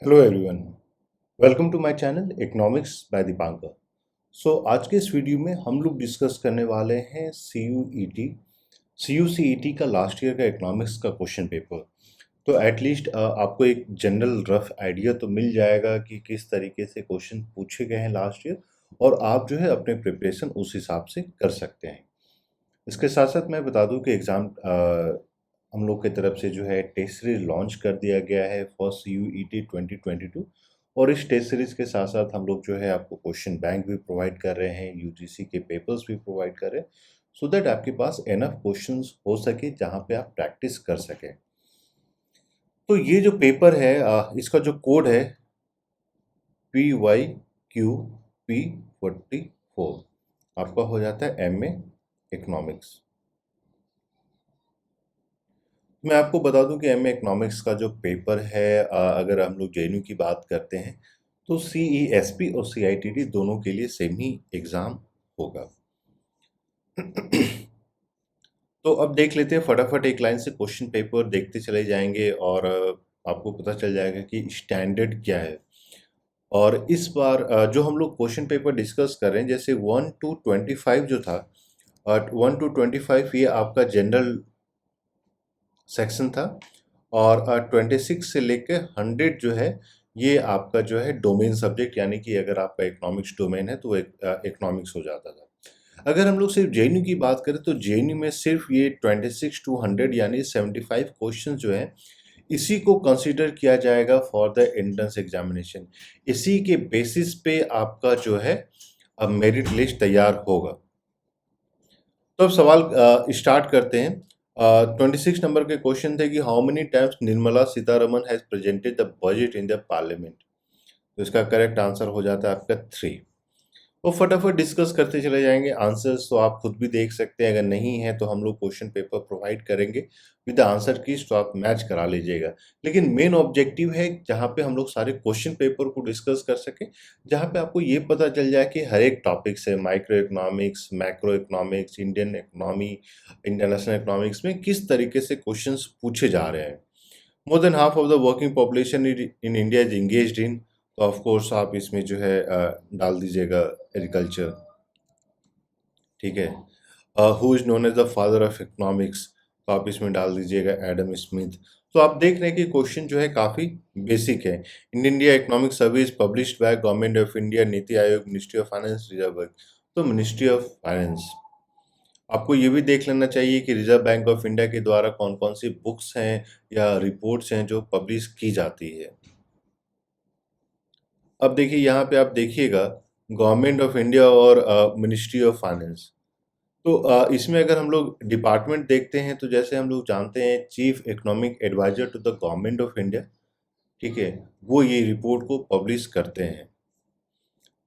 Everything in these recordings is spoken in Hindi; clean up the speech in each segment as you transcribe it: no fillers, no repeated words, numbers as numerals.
Hello everyone, welcome to my channel economics by Dipankar. आज के इस वीडियो में हम लोग डिस्कस करने वाले हैं सी यू सी ई टी का लास्ट ईयर का इकोनॉमिक्स का क्वेश्चन पेपर। तो एटलीस्ट आपको एक जनरल रफ आइडिया तो मिल जाएगा कि किस तरीके से क्वेश्चन पूछे गए हैं लास्ट ईयर, और आप जो है अपने प्रिपरेशन उस हिसाब से कर सकते हैं। इसके साथ साथ मैं बता दूं कि एग्ज़ाम हम लोग की तरफ से जो है टेस्ट सीरीज लॉन्च कर दिया गया है फॉर CUET 2022। और इस टेस्ट सीरीज के साथ साथ हम लोग जो है आपको क्वेश्चन बैंक भी प्रोवाइड कर रहे हैं, यूजीसी के पेपर्स भी प्रोवाइड कर रहे हैं, सो दैट आपके पास एनफ क्वेश्चंस हो सके जहां पे आप प्रैक्टिस कर सकें। तो ये जो पेपर है इसका जो कोड है PYQP44, आपका हो जाता है MA इकोनॉमिक्स। मैं आपको बता दूं कि MA इकोनॉमिक्स का जो पेपर है, अगर हम लोग JNU की बात करते हैं तो CESP और CITD दोनों के लिए सेम ही एग्ज़ाम होगा। तो अब देख लेते हैं फटाफट, एक लाइन से क्वेश्चन पेपर देखते चले जाएंगे और आपको पता चल जाएगा कि स्टैंडर्ड क्या है। और इस बार जो हम लोग क्वेश्चन पेपर डिस्कस कर रहे हैं, जैसे 1 to 25 जो था, 1 to 25 ये आपका जनरल सेक्शन था, और 26 से लेकर 100 जो है ये आपका जो है डोमेन सब्जेक्ट, यानी कि अगर आपका इकोनॉमिक्स डोमेन है तो वो इकोनॉमिक्स हो जाता था। अगर हम लोग सिर्फ JNU की बात करें तो JNU में सिर्फ ये 26 to 100 यानी 75 क्वेश्चन जो है इसी को कंसीडर किया जाएगा फॉर द एंट्रेंस एग्जामिनेशन। इसी के बेसिस पे आपका जो है अब मेरिट लिस्ट तैयार होगा। तो अब सवाल स्टार्ट करते हैं। 26 नंबर के क्वेश्चन थे कि how many times Nirmala Sitharaman has presented the budget in the parliament. तो इसका करेक्ट आंसर हो जाता है आपका 3। वो फटाफट डिस्कस करते चले जाएंगे आंसर्स, तो आप खुद भी देख सकते हैं। अगर नहीं है तो हम लोग क्वेश्चन पेपर प्रोवाइड करेंगे विद द आंसर कीज, तो आप मैच करा लीजिएगा। लेकिन मेन ऑब्जेक्टिव है जहाँ पे हम लोग सारे क्वेश्चन पेपर को डिस्कस कर सकें, जहाँ पे आपको ये पता चल जाए कि हर एक टॉपिक से microeconomics, macroeconomics, Indian economy, international economics में किस तरीके से क्वेश्चन पूछे जा रहे हैं। More than half of the working population in India is engaged in, तो ऑफ कोर्स आप इसमें जो है डाल दीजिएगा एग्रीकल्चर। ठीक है। Who is known as the father of economics, तो आप इसमें डाल दीजिएगा एडम स्मिथ। तो आप देख रहे हैं कि क्वेश्चन जो है काफ़ी बेसिक है। In India economic service published by government of India, NITI Aayog, ministry of finance, reserve bank. तो मिनिस्ट्री ऑफ फाइनेंस। आपको ये भी देख लेना चाहिए कि रिजर्व बैंक ऑफ इंडिया के द्वारा कौन कौन सी बुक्स हैं या रिपोर्ट्स हैं जो पब्लिश की जाती है। अब देखिए यहाँ पे आप देखिएगा गवर्नमेंट ऑफ इंडिया और मिनिस्ट्री ऑफ फाइनेंस। तो इसमें अगर हम लोग डिपार्टमेंट देखते हैं तो जैसे हम लोग जानते हैं chief economic adviser to the government of India, ठीक है, वो ये रिपोर्ट को पब्लिश करते हैं।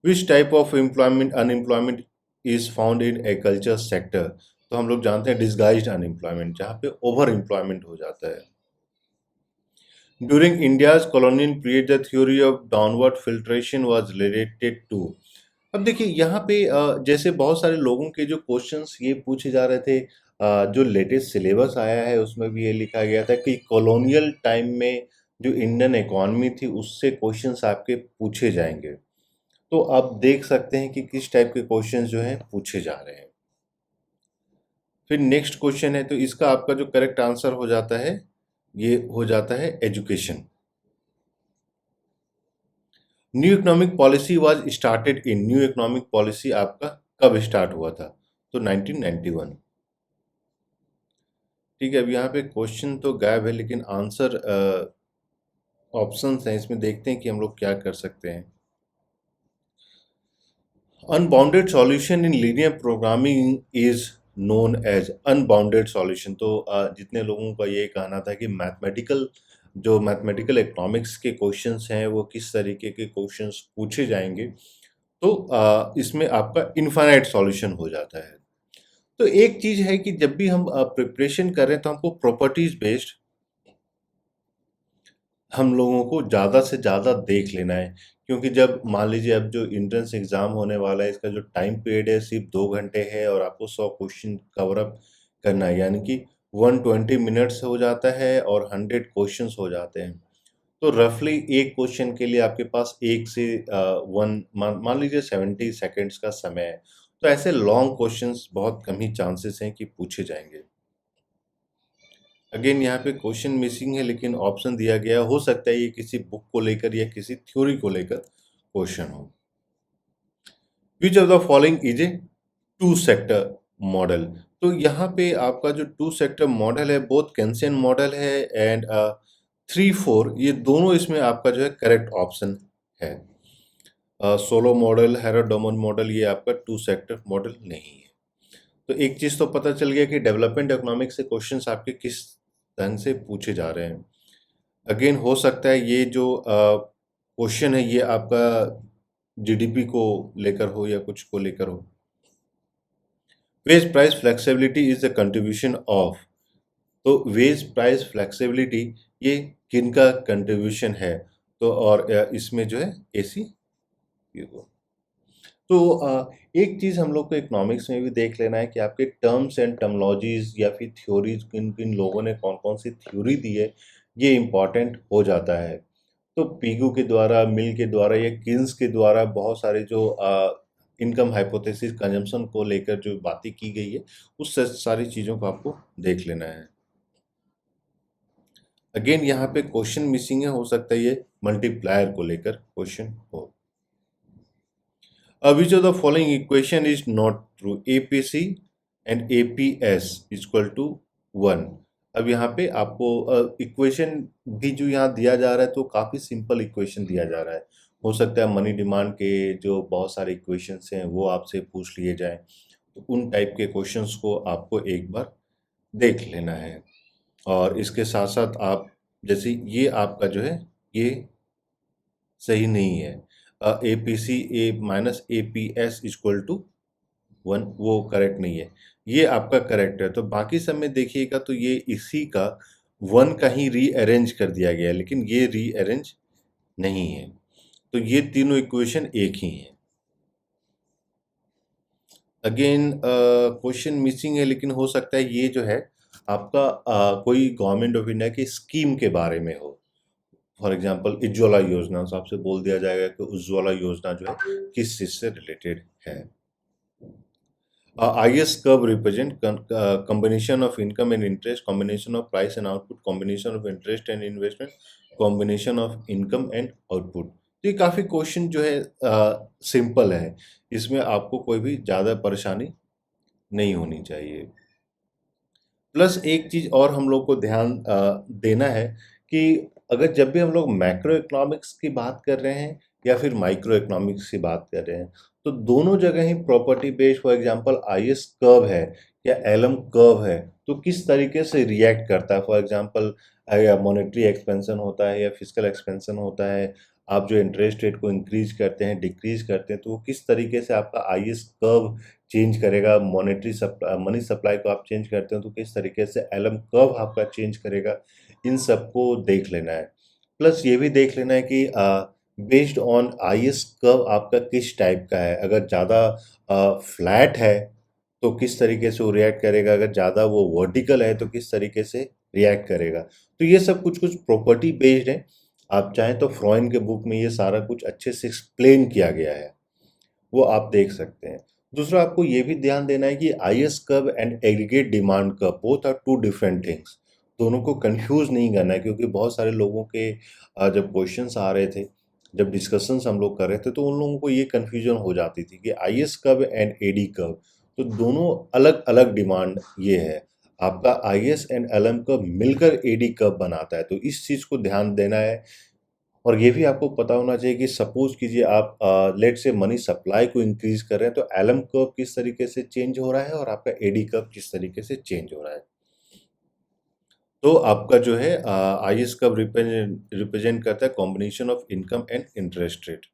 Which type of employment unemployment is found in agriculture sector, तो हम लोग जानते हैं डिसगाइज्ड अनएम्प्लॉयमेंट, जहाँ पे ओवर एम्प्लॉयमेंट हो जाता है। During India's colonial period the theory of downward filtration was related to. अब देखिए यहाँ पे जैसे बहुत सारे लोगों के जो क्वेश्चंस ये पूछे जा रहे थे, जो लेटेस्ट सिलेबस आया है उसमें भी ये लिखा गया था कि कॉलोनियल टाइम में जो इंडियन इकोनॉमी थी उससे क्वेश्चंस आपके पूछे जाएंगे। तो आप देख सकते हैं कि किस टाइप के क्वेश्चंस जो हैं पूछे जा रहे हैं। फिर नेक्स्ट क्वेश्चन है, तो इसका आपका जो करेक्ट आंसर हो जाता है ये हो जाता है education. New economic policy was started in, new economic policy आपका कब स्टार्ट हुआ था, तो 1991। ठीक है। अब यहाँ पे क्वेश्चन तो गायब है लेकिन आंसर ऑप्शंस हैं, इसमें देखते हैं कि हम लोग क्या कर सकते हैं। Unbounded solution in linear programming is known as unbounded solution. तो जितने लोगों का ये कहना था कि मैथमेटिकल इकोनॉमिक्स के क्वेश्चंस हैं वो किस तरीके के क्वेश्चंस पूछे जाएंगे, तो इसमें आपका इनफाइनाइट सॉल्यूशन हो जाता है। तो एक चीज है कि जब भी हम प्रिपरेशन कर रहे हैं तो हमको प्रॉपर्टीज बेस्ड हम लोगों को ज़्यादा से ज़्यादा देख लेना है, क्योंकि जब मान लीजिए अब जो एंट्रेंस एग्ज़ाम होने वाला है इसका जो टाइम पीरियड है सिर्फ 2 घंटे है और आपको 100 क्वेश्चन कवर अप करना है, यानी कि 120 मिनट्स हो जाता है और 100 क्वेश्चंस हो जाते हैं। तो रफली एक क्वेश्चन के लिए आपके पास 1 से 1 मान लीजिए 70 सेकंड्स का समय है। तो ऐसे लॉन्ग क्वेश्चंस बहुत कम ही चांसेस हैं कि पूछे जाएँगे। अगेन यहाँ पे क्वेश्चन मिसिंग है लेकिन ऑप्शन दिया गया हो सकता है ये किसी बुक को लेकर या किसी थ्योरी को लेकर क्वेश्चन हो। Which of the following is a two sector model. तो यहाँ पे आपका जो टू सेक्टर मॉडल है बोथ केंसियन मॉडल है एंड 3-4 ये दोनों इसमें आपका जो है करेक्ट ऑप्शन है। सोलो मॉडल, हेरोडोमन मॉडल ये आपका टू सेक्टर मॉडल नहीं है। तो एक चीज तो पता चल गया कि डेवलपमेंट इकोनॉमिक्स से क्वेश्चंस आपके किस ढंग से पूछे जा रहे हैं। अगेन हो सकता है ये जो क्वेश्चन है ये आपका जीडीपी को लेकर हो या कुछ को लेकर हो। Wage price flexibility is the contribution of. तो वेज प्राइस फ्लेक्सिबिलिटी ये किनका कंट्रीब्यूशन है? तो और इसमें जो है एसी तो एक चीज़ हम लोग को इकोनॉमिक्स में भी देख लेना है कि आपके टर्म्स एंड टर्मिनोलॉजीज या फिर थ्योरीज किन किन लोगों ने कौन कौन सी थ्योरी दी है ये इम्पॉर्टेंट हो जाता है। तो पीगू के द्वारा, मिल के द्वारा या किन्स के द्वारा बहुत सारे जो इनकम हाइपोथेसिस कंजम्पशन को लेकर जो बातें की गई है उस सारी चीज़ों को आपको देख लेना है। अगेन यहाँ पे क्वेश्चन मिसिंग है, हो सकता है ये मल्टीप्लायर को लेकर क्वेश्चन हो। Which of the following equation is not true? APC and APS is equal to 1। अब यहाँ पे आपको इक्वेशन भी जो यहाँ दिया जा रहा है तो काफ़ी सिंपल इक्वेशन दिया जा रहा है। हो सकता है मनी डिमांड के जो बहुत सारे इक्वेशंस हैं वो आपसे पूछ लिए जाएं, तो उन टाइप के क्वेश्चंस को आपको एक बार देख लेना है। और इसके साथ साथ आप जैसे ये आपका जो है ये सही नहीं है। A P C A minus A P S equal to 1 वो करेक्ट नहीं है। ये आपका करेक्ट है। तो बाकी सब में देखिएगा तो ये इसी का 1 का ही रीअरेंज कर दिया गया है लेकिन ये रीअरेंज नहीं है। तो ये तीनों इक्वेशन एक ही हैं। अगेन क्वेश्चन मिसिंग है लेकिन हो सकता है ये जो है आपका कोई गवर्नमेंट ऑफ इंडिया की स्कीम के बारे में हो। फॉर एग्जाम्पल उज्ज्वला योजना, तो आपसे बोल दिया जाएगा कि उज्ज्वला योजना जो है किस चीज से रिलेटेड है। IS curve represent combination of income and interest, combination of price and output, combination of interest and investment, combination of income and output। तो ये काफी क्वेश्चन जो है सिंपल है, इसमें आपको कोई भी ज्यादा परेशानी नहीं होनी चाहिए। प्लस एक चीज और हम लोग को ध्यान देना है कि अगर जब भी हम लोग मैक्रो इकोनॉमिक्स की बात कर रहे हैं या फिर माइक्रो इकोनॉमिक्स की बात कर रहे हैं तो दोनों जगह ही property based, for example IS curve है या एलएम कर्व है तो किस तरीके से रिएक्ट करता है। फॉर एग्जांपल या मॉनेटरी एक्सपेंशन होता है या फिजिकल एक्सपेंशन होता है, आप जो इंटरेस्ट रेट को इंक्रीज करते हैं डिक्रीज करते हैं तो वो किस तरीके से आपका आईएस कर्व चेंज करेगा। मॉनेटरी मनी सप्लाई को आप चेंज करते हो तो किस तरीके से एलएम कर्व आपका चेंज करेगा, इन सबको देख लेना है। प्लस ये भी देख लेना है कि बेस्ड ऑन आईएस कर्व आपका किस टाइप का है। अगर ज़्यादा फ्लैट है तो किस तरीके से वो रिएक्ट करेगा, अगर ज़्यादा वो वर्टिकल है तो किस तरीके से रिएक्ट करेगा। तो ये सब कुछ कुछ प्रॉपर्टी बेस्ड है। आप चाहें तो फ्रॉइन के बुक में ये सारा कुछ अच्छे से एक्सप्लेन किया गया है, वो आप देख सकते हैं। दूसरा आपको ये भी ध्यान देना है कि IS curve and aggregate demand curve both are two different things. दोनों को कंफ्यूज नहीं करना है क्योंकि बहुत सारे लोगों के जब क्वेश्चंस आ रहे थे, जब डिस्कशंस हम लोग कर रहे थे तो उन लोगों को ये कंफ्यूजन हो जाती थी कि IS curve and AD curve, तो दोनों अलग अलग डिमांड ये है। आपका आईएस एंड एलएम कर्व मिलकर एडी कर्व बनाता है, तो इस चीज़ को ध्यान देना है। और ये भी आपको पता होना चाहिए कि सपोज कीजिए आप लेट से मनी सप्लाई को इंक्रीज कर रहे हैं तो एलएम कर्व किस तरीके से चेंज हो रहा है और आपका एडी कर्व किस तरीके से चेंज हो रहा है। तो आपका जो है आईएस कर्व रिप्रेजेंट करता है combination of income and interest rate.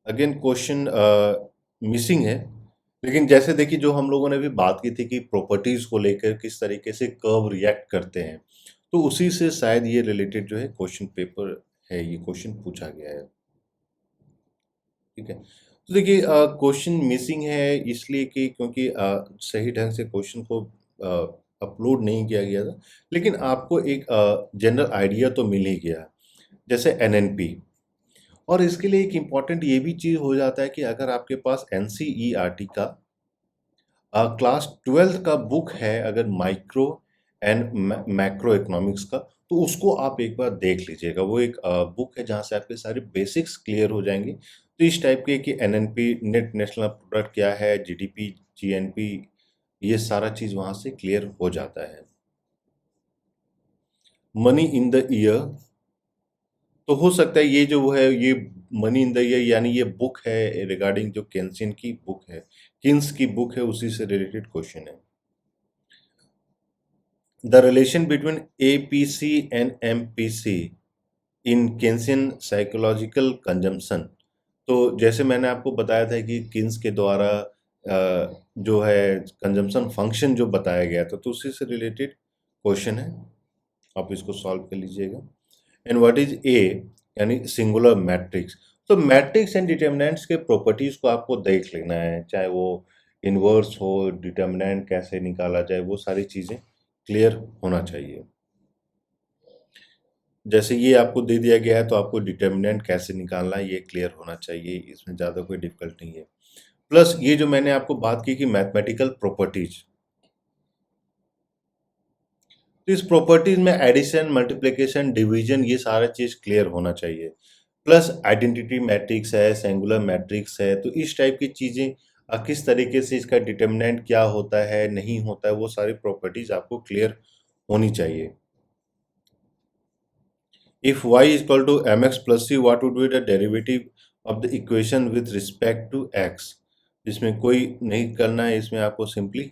Again question missing है लेकिन जैसे देखिए जो हम लोगों ने भी बात की थी कि प्रॉपर्टीज को लेकर किस तरीके से कर्व रिएक्ट करते हैं, तो उसी से शायद ये रिलेटेड जो है क्वेश्चन पेपर है, ये क्वेश्चन पूछा गया है। ठीक है, तो देखिए क्वेश्चन मिसिंग है इसलिए कि क्योंकि सही ढंग से क्वेश्चन को अपलोड नहीं किया गया था, लेकिन आपको एक जनरल आइडिया तो मिल ही गया। जैसे एनएनपी। और इसके लिए एक इम्पॉर्टेंट ये भी चीज़ हो जाता है कि अगर आपके पास एनसीईआरटी का क्लास 12th का बुक है, अगर माइक्रो एंड मैक्रो इकोनॉमिक्स का, तो उसको आप एक बार देख लीजिएगा। वो एक बुक है जहाँ से आपके सारे बेसिक्स क्लियर हो जाएंगे। तो इस टाइप के कि एनएनपी नेट नेशनल प्रोडक्ट क्या है, जीडीपी, जीएनपी, ये सारा चीज़ वहाँ से क्लियर हो जाता है। मनी इन द ईयर, तो हो सकता है ये जो वो है, ये मनी इन द ईयर यानी ये बुक है रिगार्डिंग जो केन्सिन की बुक है, किन्स की बुक है, उसी से रिलेटेड क्वेश्चन है। The relation between APC and MPC in Keynesian psychological consumption. तो जैसे मैंने आपको बताया था कि किन्स के द्वारा जो है कंजम्पशन फंक्शन जो बताया गया था, तो उसी से रिलेटेड क्वेश्चन है, आप इसको सॉल्व कर लीजिएगा। एंड व्हाट इज ए यानी सिंगुलर मैट्रिक्स। तो मैट्रिक्स एंड डिटर्मिनेंट्स के प्रॉपर्टीज को आपको देख लेना है, चाहे वो इनवर्स हो, डिटर्मिनेंट कैसे निकाला जाए, वो सारी चीज़ें क्लियर होना चाहिए। जैसे ये आपको दे दिया गया है तो आपको डिटर्मिनेंट कैसे निकालना है ये क्लियर होना चाहिए, इसमें ज़्यादा कोई डिफिकल्ट नहीं है। प्लस ये जो मैंने आपको बात की कि मैथमेटिकल प्रॉपर्टीज, तो इस प्रॉपर्टीज में एडिशन, मल्टीप्लिकेशन, डिवीजन, ये सारा चीज क्लियर होना चाहिए। प्लस आइडेंटिटी मैट्रिक्स है, सिंगुलर मैट्रिक्स है, तो इस टाइप की चीजें किस तरीके से इसका डिटर्मिनेंट क्या होता है, नहीं होता है, वो सारी प्रॉपर्टीज आपको क्लियर होनी चाहिए। If y is equal to mx plus c, what would be the derivative of the equation with respect to x? इसमें कोई नहीं करना है, इसमें आपको सिंपली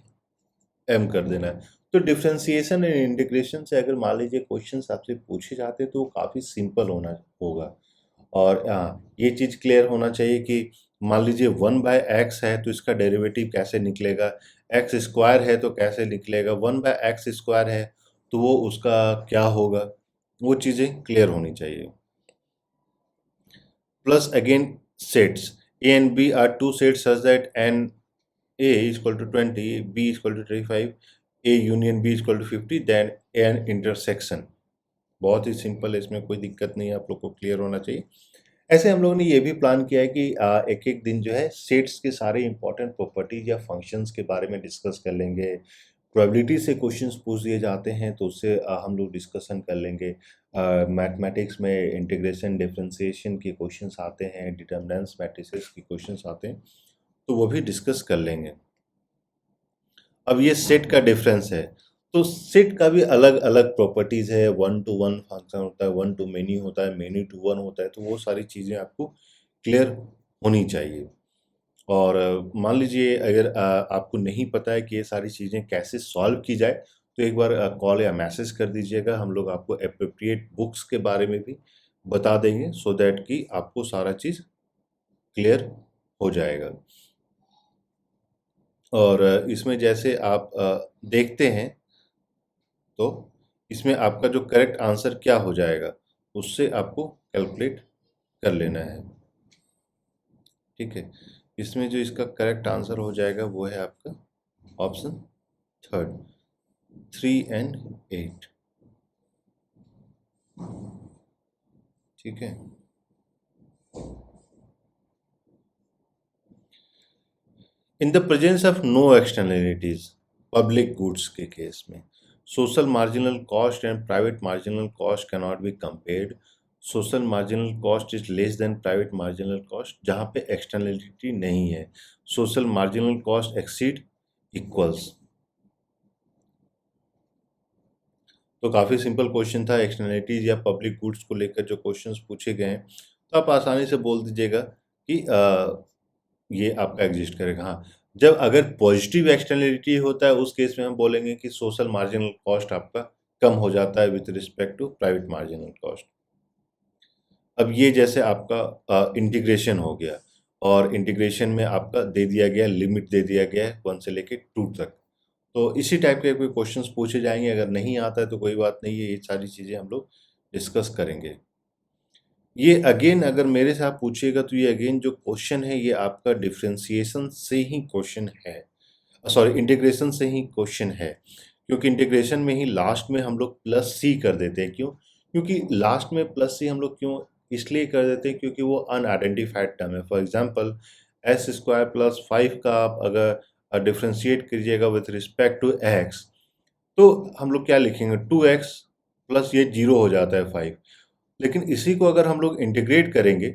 m कर देना है। तो डिफरेंशिएशन एंड इंटीग्रेशन से अगर मान लीजिए क्वेश्चंस आपसे पूछे जाते हैं तो वो काफ़ी सिंपल होना होगा। और ये चीज़ क्लियर होना चाहिए कि मान लीजिए 1/x है तो इसका डेरिवेटिव कैसे निकलेगा, एक्स स्क्वायर है तो कैसे निकलेगा, 1/x स्क्वायर है तो वो उसका क्या होगा, वो चीज़ें क्लियर होनी चाहिए। Plus again sets A and B are two sets such that n A is equal to 20, B is equal to 35, A union B is equal to 50, then n intersection. बहुत ही सिंपल है, इसमें कोई दिक्कत नहीं है, आप लोग को क्लियर होना चाहिए। ऐसे हम लोगों ने ये भी प्लान किया है कि एक एक दिन जो है सेट्स के सारे इंपॉर्टेंट प्रॉपर्टीज या फंक्शंस के बारे में डिस्कस कर लेंगे। प्रोबेबिलिटी से क्वेश्चंस पूछ दिए जाते हैं तो उससे हम लोग डिस्कशन कर लेंगे। मैथमेटिक्स में इंटीग्रेशन, डिफरेंशिएशन के क्वेश्चंस आते हैं, डिटर्मिनेंट्स, मैट्रिसेस के क्वेश्चंस आते हैं, तो वो भी डिस्कस कर लेंगे। अब ये सेट का डिफरेंस है, तो सेट का भी अलग अलग प्रॉपर्टीज है। 1 to 1 फंक्शन होता है, 1 to मेनी होता है, मेनी टू 1 होता है, तो वो सारी चीज़ें आपको क्लियर होनी चाहिए। और मान लीजिए अगर आपको नहीं पता है कि ये सारी चीज़ें कैसे सॉल्व की जाए, तो एक बार कॉल या मैसेज कर दीजिएगा, हम लोग आपको एप्रोप्रिएट बुक्स के बारे में भी बता देंगे, सो दैट कि आपको सारा चीज़ क्लियर हो जाएगा। और इसमें जैसे आप देखते हैं तो इसमें आपका जो करेक्ट आंसर क्या हो जाएगा, उससे आपको कैलकुलेट कर लेना है। ठीक है, इसमें जो इसका करेक्ट आंसर हो जाएगा वो है आपका ऑप्शन थर्ड, 3 and 8। ठीक है, in the presence of no externalities, public goods के केस में social marginal cost and private marginal cost can not be compared. Social marginal cost is less than private marginal cost, जहाँ पे एक्सटर्नलिटी नहीं है। Social marginal cost exceed equals. तो काफ़ी सिंपल क्वेश्चन था, एक्सटर्नलिटीज या पब्लिक गुड्स को लेकर जो क्वेश्चंस पूछे गए हैं, तो आप आसानी से बोल दीजिएगा कि ये आपका एग्जिस्ट करेगा। हाँ, जब अगर पॉजिटिव एक्सटर्नलिटी होता है उस केस में हम बोलेंगे कि सोशल मार्जिनल कॉस्ट आपका कम हो जाता है with respect to private marginal cost. अब ये जैसे आपका इंटीग्रेशन हो गया, और इंटीग्रेशन में आपका दे दिया गया लिमिट, दे दिया गया है 1 से लेके 2 तक। तो इसी टाइप के कोई क्वेश्चंस पूछे जाएंगे, अगर नहीं आता है तो कोई बात नहीं है, ये सारी चीज़ें हम लोग डिस्कस करेंगे। ये अगेन अगर मेरे से आप पूछिएगा तो ये अगेन जो क्वेश्चन है ये आपका डिफरेंशिएशन से ही क्वेश्चन है, सॉरी इंटीग्रेशन से ही क्वेश्चन है, क्योंकि इंटीग्रेशन में ही लास्ट में हम लोग प्लस सी कर देते हैं। क्यों? क्योंकि लास्ट में प्लस सी हम लोग क्यों इसलिए कर देते हैं क्योंकि वो अनआइडेंटिफाइड टर्म है। For example S square plus 5 का आप अगर डिफ्रेंशिएट कीजिएगा विथ रिस्पेक्ट टू एक्स, तो हम लोग क्या लिखेंगे, 2x प्लस ये 0 हो जाता है 5। लेकिन इसी को अगर हम लोग इंटीग्रेट करेंगे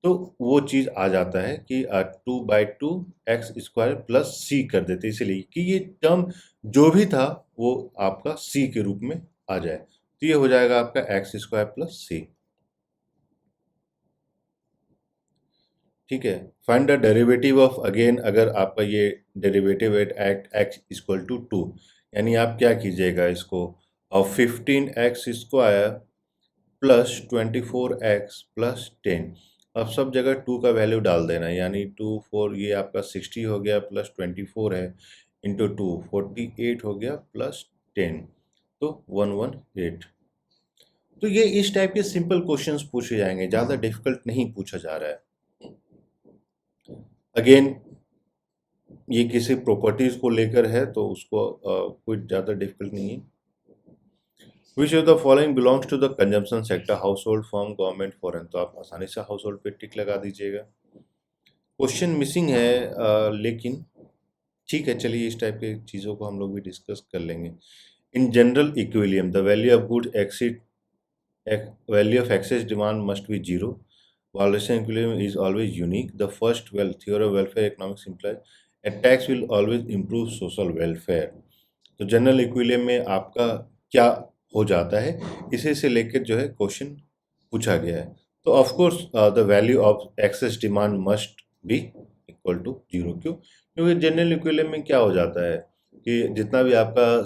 तो वो चीज़ आ जाता है कि 2/2 एक्स स्क्वायर प्लस सी कर देते, इसलिए कि ये टर्म जो भी था वो आपका सी के रूप में आ जाए। तो ये हो जाएगा आपका एक्स स्क्वायर प्लस सी। ठीक है। Find the derivative of, again अगर आपका ये derivative at x equal to 2, यानी आप क्या कीजिएगा इसको, और 15x square plus 24x plus 10, अब सब जगह 2 का वैल्यू डाल देना, यानी 2 4 ये आपका 60 हो गया प्लस 24 है इंटू 2 48 हो गया प्लस 10, तो 118। तो ये इस टाइप के सिंपल क्वेश्चंस पूछे जाएंगे, ज़्यादा डिफिकल्ट नहीं पूछा जा रहा है। अगेन ये किसी प्रॉपर्टीज को लेकर है तो उसको कोई ज़्यादा डिफिकल्ट नहीं है। Which of the following belongs to the consumption sector, household, firm, government, foreign, तो आप आसानी से हाउस होल्ड पे टिक लगा दीजिएगा। क्वेश्चन मिसिंग है लेकिन ठीक है, चलिए इस टाइप के चीज़ों को हम लोग भी डिस्कस कर लेंगे। In general इक्विलियम the value of good exceed value of excess demand must be zero. Valuation equilibrium is always unique. The first theory of welfare economics implies a tax will always improve social welfare. तो जनरल इक्विलिब्रियम में आपका क्या हो जाता है, इसे से लेकर जो है क्वेश्चन पूछा गया है। तो of course the value of excess demand must be equal to zero. क्यों? क्योंकि जनरल इक्विलिब्रियम में क्या हो जाता है कि जितना भी आपका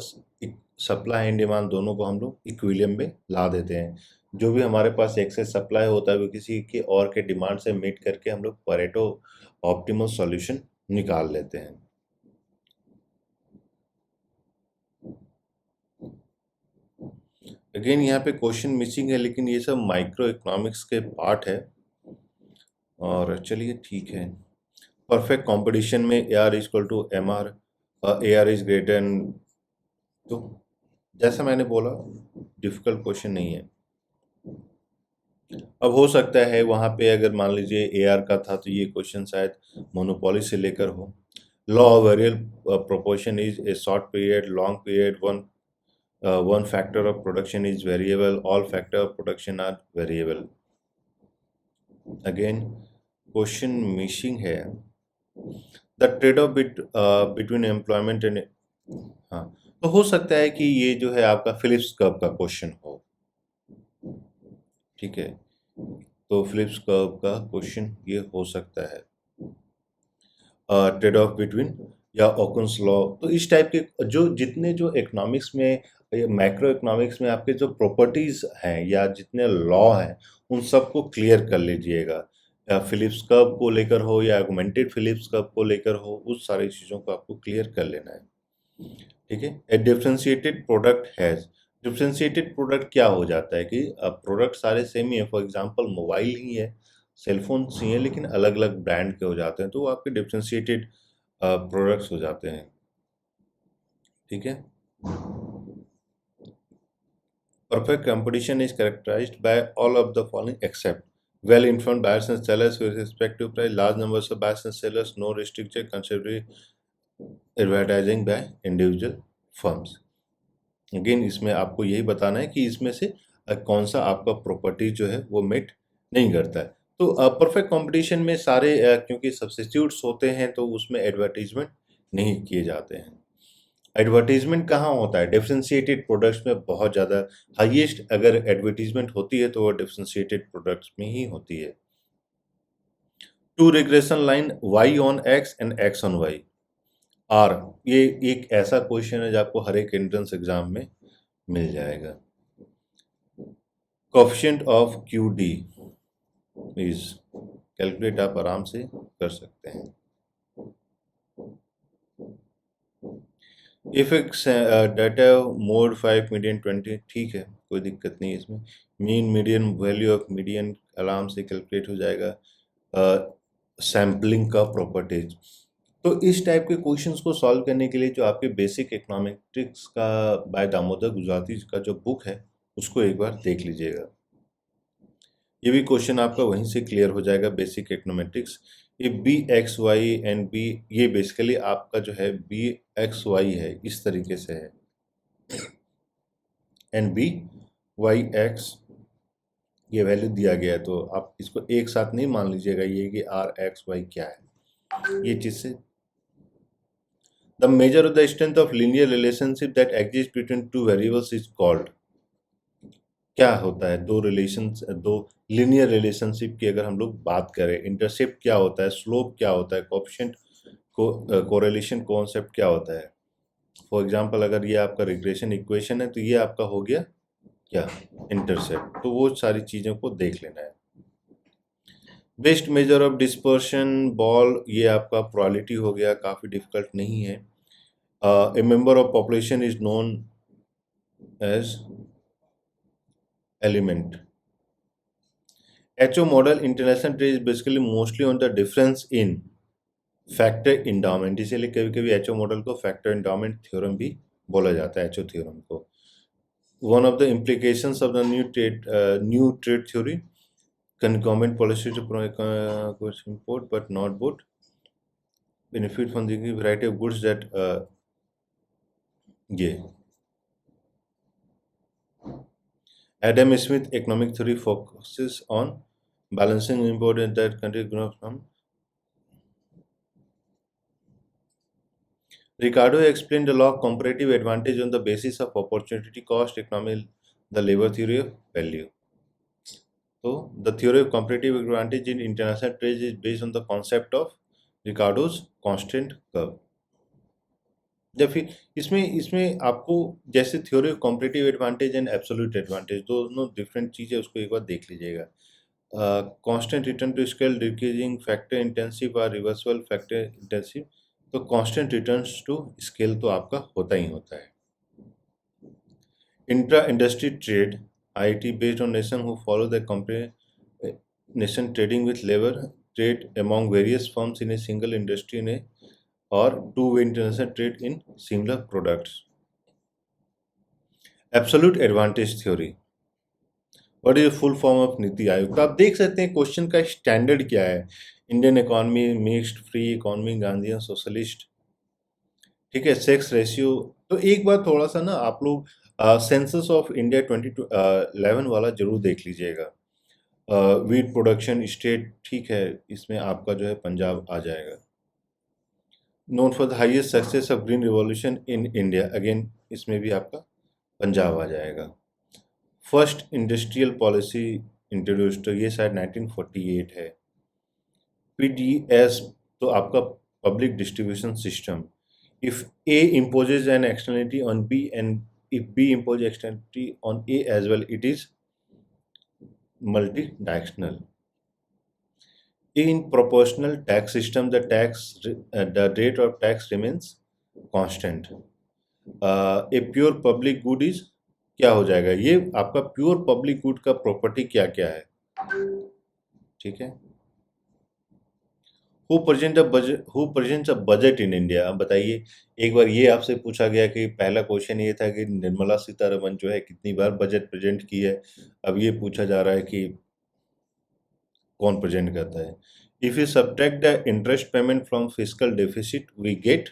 सप्लाई एंड डिमांड दोनों को हम लोग इक्विलिब्रियम में ला देते हैं। जो भी हमारे पास एक्सेस सप्लाई होता है वो किसी के और के डिमांड से मीट करके हम लोग परेटो ऑप्टिमल सॉल्यूशन निकाल लेते हैं। अगेन यहाँ पे क्वेश्चन मिसिंग है, लेकिन ये सब माइक्रो इकोनॉमिक्स के पार्ट है और चलिए ठीक है। परफेक्ट कंपटीशन में A R equal to M R, A R is greater, तो जैसा मैंने बोला डिफिकल्ट क्वेश्चन नहीं है। अब हो सकता है वहाँ पे अगर मान लीजिए ए आर का था तो ये क्वेश्चन शायद मोनोपोली से लेकर हो। लॉ ऑफ वेरियल proportion is a short period, long period, one factor of production is variable, all factor of production are variable. Again question missing है, the trade off between employment and, हाँ, तो हो सकता है कि ये जो है आपका फिलिप्स कर्व का क्वेश्चन हो। ठीक है, तो फिलिप्स कर्व का क्वेश्चन ये हो सकता है, ट्रेड ऑफ बिटवीन या ओकन्स लॉ। तो इस टाइप के जो जितने जो इकोनॉमिक्स में, मैक्रो इकोनॉमिक्स में आपके जो प्रॉपर्टीज हैं या जितने लॉ हैं उन सबको क्लियर कर लीजिएगा। फिलिप्स कर्व को लेकर हो या ऑगमेंटेड फिलिप्स कर्व को लेकर हो, उस सारी चीज़ों को आपको क्लियर कर लेना है। ठीक है। A differentiated product has, differentiated product क्या हो जाता है कि प्रोडक्ट सारे सेम ही है। फॉर एग्जांपल मोबाइल ही है, सेलफोन्स ही हैं, लेकिन अलग अलग ब्रांड के हो जाते हैं, तो वो आपके डिफ्रेंशिएटेड प्रोडक्ट्स हो जाते हैं। ठीक है। Perfect competition is characterized by all of the following except well-informed buyers and sellers with respect to price, large numbers of buyers and sellers, no restriction, conservative advertising by individual firms. Again इसमें आपको यही बताना है कि इसमें से कौन सा आपका प्रॉपर्टी जो है वो मेट नहीं करता है। तो परफेक्ट कंपटीशन में सारे क्योंकि सब्स्टिट्यूट्स होते हैं तो उसमें एडवर्टीजमेंट नहीं किए जाते हैं। एडवर्टीजमेंट कहाँ होता है? डिफरेंशिएटेड प्रोडक्ट्स में बहुत ज़्यादा हाईएस्ट अगर एडवर्टीजमेंट होती है तो वो डिफरेंशिएटेड प्रोडक्ट्स में ही होती है। Two regression line y on x and x on y are, ये एक ऐसा क्वेश्चन है जो आपको हर एक एंट्रेंस एग्जाम में मिल जाएगा। Coefficient of QD is, calculate आप आराम से कर सकते हैं। इफ डाटा मोड 5 मीडियन 20, ठीक है, कोई दिक्कत नहीं है इसमें। Mean median value of median आराम से कैलकुलेट हो जाएगा। सैम्पलिंग का प्रॉपर्टीज, तो इस टाइप के क्वेश्चंस को सॉल्व करने के लिए जो आपके बेसिक इकोनॉमेट्रिक्स का बाय दामोदर गुजराती का जो बुक है उसको एक बार देख लीजिएगा। ये भी क्वेश्चन आपका वहीं से क्लियर हो जाएगा, बेसिक इकोनोमेट्रिक्स। ये B X Y and B, ये बेसिकली आपका जो है बी एक्स वाई है, इस तरीके से है, एंड बी वाई एक्स ये वैल्यू दिया गया है, तो आप इसको एक साथ नहीं मान लीजिएगा ये कि आर एक्स वाई क्या है, ये चीज से। The measure of the strength of linear relationship that exist between two variables is called, क्या होता है दो लीनियर रिलेशनशिप की अगर हम लोग बात करें, इंटरसेप्ट क्या होता है, स्लोप क्या होता है, कोएफिशिएंट को कोरिलेशन कॉन्सेप्ट क्या होता है। फॉर एग्जांपल अगर ये आपका रिग्रेशन इक्वेशन है तो ये आपका हो गया क्या, इंटरसेप्ट। तो वो सारी चीज़ों को देख लेना है। Best measure of dispersion ball, ये आपका प्रोबेबिलिटी हो गया, काफ़ी डिफिकल्ट नहीं है। A member of population is known as element. HO model international trade is basically mostly on the difference in factor endowment, इसीलिए कभी कभी HO मॉडल को फैक्टर एंडाउमेंट थ्योरम भी बोला जाता है, HO थ्योरम को। One of the implications of the new trade theory, can government policy to promote goods import but not both benefit from the variety of goods that ये Adam Smith economic theory focuses on balancing import and that country grow from. Ricardo explained the law of comparative advantage on the basis of opportunity cost economy, the labor theory of value. So, the theory of comparative advantage in international trade is based on the concept of Ricardo's constant curve. या फिर इसमें इसमें आपको जैसे theory of competitive advantage and absolute advantage, दोनों डिफरेंट चीज़ें, उसको एक बार देख लीजिएगा। Constant return to scale decreasing factor intensive और रिवर्सल फैक्टर इंटेंसिव, तो कांस्टेंट रिटर्न्स टू स्केल तो आपका होता ही होता है। Intra industry trade IIT based on nation who follow the nation trading with labor trade among various firms in a single industry in a or two-way international trade in similar products. Absolute advantage theory. What is the full form of NITI Aayog? तो आप देख सकते हैं क्वेश्चन का स्टैंडर्ड क्या है। Indian economy, mixed free economy, Gandhian socialist, ठीक है, सेक्स रेशियो। तो एक बार थोड़ा सा ना आप लोग सेंसस ऑफ इंडिया 2011 वाला जरूर देख लीजिएगा। वीट प्रोडक्शन स्टेट, ठीक है, इसमें आपका जो है पंजाब आ जाएगा। Known for the highest success of green revolution in India, again इसमें भी आपका पंजाब आ जाएगा। फर्स्ट इंडस्ट्रियल पॉलिसी इंट्रोड्यूस्ड, तो ये शायद 1948 है। PDS तो आपका public distribution system. If A imposes an externality on B and if B imposes externality on A as well, it is multidirectional. In proportional tax system, the rate of tax remains constant. A pure public good is, क्या हो जाएगा, ये आपका प्योर पब्लिक गुड का प्रॉपर्टी क्या क्या है, ठीक है। Who presents a budget in India, अब बताइए। एक बार ये आपसे पूछा गया कि पहला क्वेश्चन ये था कि निर्मला सीतारमन जो है कितनी बार बजट प्रेजेंट की है। अब ये पूछा जा रहा है कि कौन प्रेजेंट करता है। If you subtract the interest payment from fiscal deficit we get,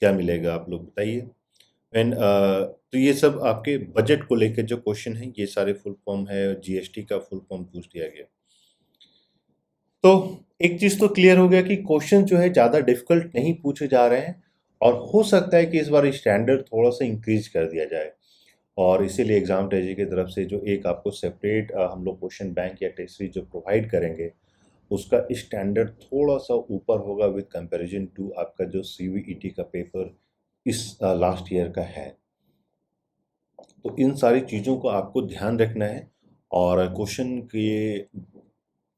क्या मिलेगा आप लोग बताइए। एंड तो ये सब आपके बजट को लेकर जो क्वेश्चन है, ये सारे फुल फॉर्म है, GST का फुल फॉर्म पूछ दिया गया। तो एक चीज तो क्लियर हो गया कि क्वेश्चन जो है ज्यादा डिफिकल्ट नहीं पूछे जा रहे हैं, और हो सकता है कि इस बार स्टैंडर्ड थोड़ा सा इंक्रीज कर दिया जाए, और इसीलिए एग्जाम ट्रेजरी की तरफ से जो एक आपको सेपरेट हम लोग क्वेश्चन बैंक या टेस्टरी जो प्रोवाइड करेंगे, उसका स्टैंडर्ड थोड़ा सा ऊपर होगा विद कंपैरिजन टू आपका जो CVET का पेपर इस लास्ट ईयर का है। तो इन सारी चीज़ों को आपको ध्यान रखना है, और क्वेश्चन के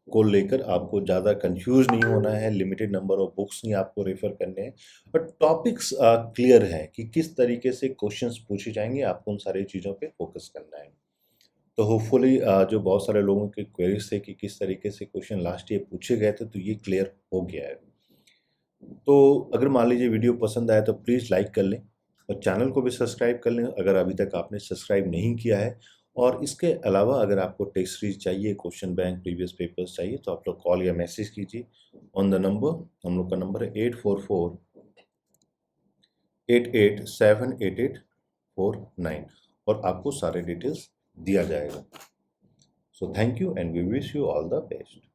को लेकर आपको ज़्यादा कंफ्यूज नहीं होना है। लिमिटेड नंबर ऑफ बुक्स नहीं आपको रेफर करने हैं, और टॉपिक्स क्लियर है कि किस तरीके से क्वेश्चंस पूछे जाएंगे, आपको उन सारी चीज़ों पे फोकस करना है। तो होपफुली जो बहुत सारे लोगों के क्वेरीज थे कि किस तरीके से क्वेश्चन लास्ट ईयर पूछे गए थे, तो ये क्लियर हो गया है। तो अगर मान लीजिए वीडियो पसंद आया तो प्लीज़ लाइक कर लें, और चैनल को भी सब्सक्राइब कर लें अगर अभी तक आपने सब्सक्राइब नहीं किया है, और इसके अलावा अगर आपको टेस्ट सीरीज चाहिए, क्वेश्चन बैंक, प्रीवियस पेपर्स चाहिए, तो आप लोग कॉल या मैसेज कीजिए ऑन द नंबर। हम लोग का नंबर है 8448878849 और आपको सारे डिटेल्स दिया जाएगा। So thank you and we wish you all the best.